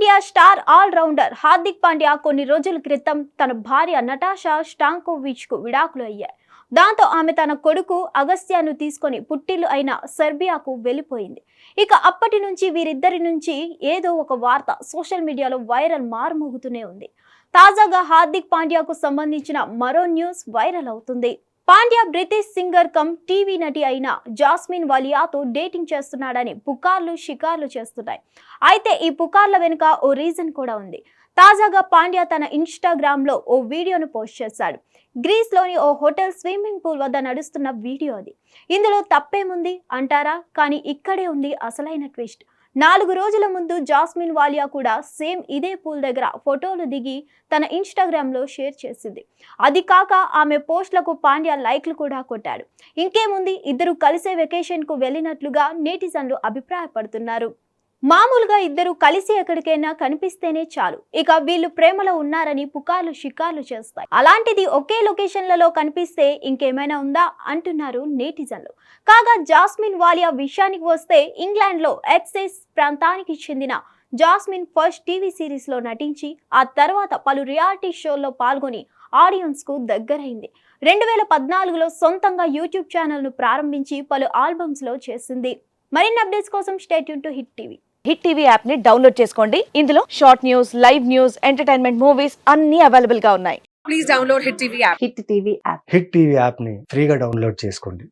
Team India star all rounder Hardik Pandya కొన్ని రోజుల క్రితం తన భార్య నటాషా స్టాంకోవిచ్ కు విడాకులు అయ్యాయి. దాంతో ఆమె తన కొడుకు అగస్త్యాను తీసుకొని పుట్టిల్లు అయిన సెర్బియాకు వెళ్లిపోయింది. ఇక అప్పటి నుంచి వీరిద్దరి నుంచి ఏదో ఒక వార్త సోషల్ మీడియాలో వైరల్ మారుమోగుతూనే ఉంది. తాజాగా హార్దిక్ పాండ్యాకు సంబంధించిన మరో న్యూస్ వైరల్ అవుతుంది. Pandya British singer come TV నటి అయిన జాస్మిన్ వాలియాతో డేటింగ్ చేస్తున్నాడని పుకార్లు షికార్లు చేస్తున్నాయి. అయితే ఈ పుకార్ల వెనుక ఓ రీజన్ కూడా ఉంది. తాజాగా పాండ్యా తన ఇన్స్టాగ్రామ్ లో ఓ వీడియోను పోస్ట్ చేశాడు. గ్రీస్ లోని ఓ హోటల్ స్విమ్మింగ్ పూల్ వద్ద నడుస్తున్న వీడియో అది. ఇందులో తప్పేముంది అంటారా? కానీ ఇక్కడే ఉంది అసలైన ట్విస్ట్. 4 రోజుల ముందు జాస్మిన్ వాలియా కూడా సేమ్ ఇదే పూల్ దగ్గర ఫోటోలు దిగి తన ఇన్స్టాగ్రామ్ లో షేర్ చేసింది. అది కాక ఆమె పోస్టులకు పాండ్యా లైక్లు కూడా కొట్టాడు. ఇంకేముంది, ఇద్దరు కలిసే వెకేషన్ కు వెళ్ళినట్లుగా నెటిజన్లు అభిప్రాయపడుతున్నారు. మామూలుగా ఇద్దరు కలిసి ఎక్కడికైనా కనిపిస్తేనే చాలు, ఇక వీళ్ళు ప్రేమలో ఉన్నారని పుకార్లు షికార్లు చేస్తాయి. అలాంటిది ఒకే లొకేషన్లలో కనిపిస్తే ఇంకేమైనా ఉందా అంటున్నారు నెటిజన్లు. కాగా జాస్మిన్ వాలియా విషయానికి వస్తే, ఇంగ్లాండ్ లో ఎక్సెస్ ప్రాంతానికి చెందిన జాస్మిన్ ఫస్ట్ టీవీ సిరీస్ లో నటించి ఆ తర్వాత పలు రియాలిటీ షోల్లో పాల్గొని ఆడియన్స్ కు దగ్గరైంది. 2014లో సొంతంగా యూట్యూబ్ ఛానల్ ను ప్రారంభించి పలు ఆల్బమ్స్ లో చేసింది. మరిన్ని అప్డేట్స్ కోసం stay tune to hit TV. Hit TV app ని డౌన్లోడ్ చేసుకోండి. ఇందులో short news, live news, entertainment movies అన్ని అవైలబుల్ గా ఉన్నాయి. Please download Hit TV app. Hit TV app. Hit TV యాప్ని ఫ్రీగా డౌన్లోడ్ చేసుకోండి.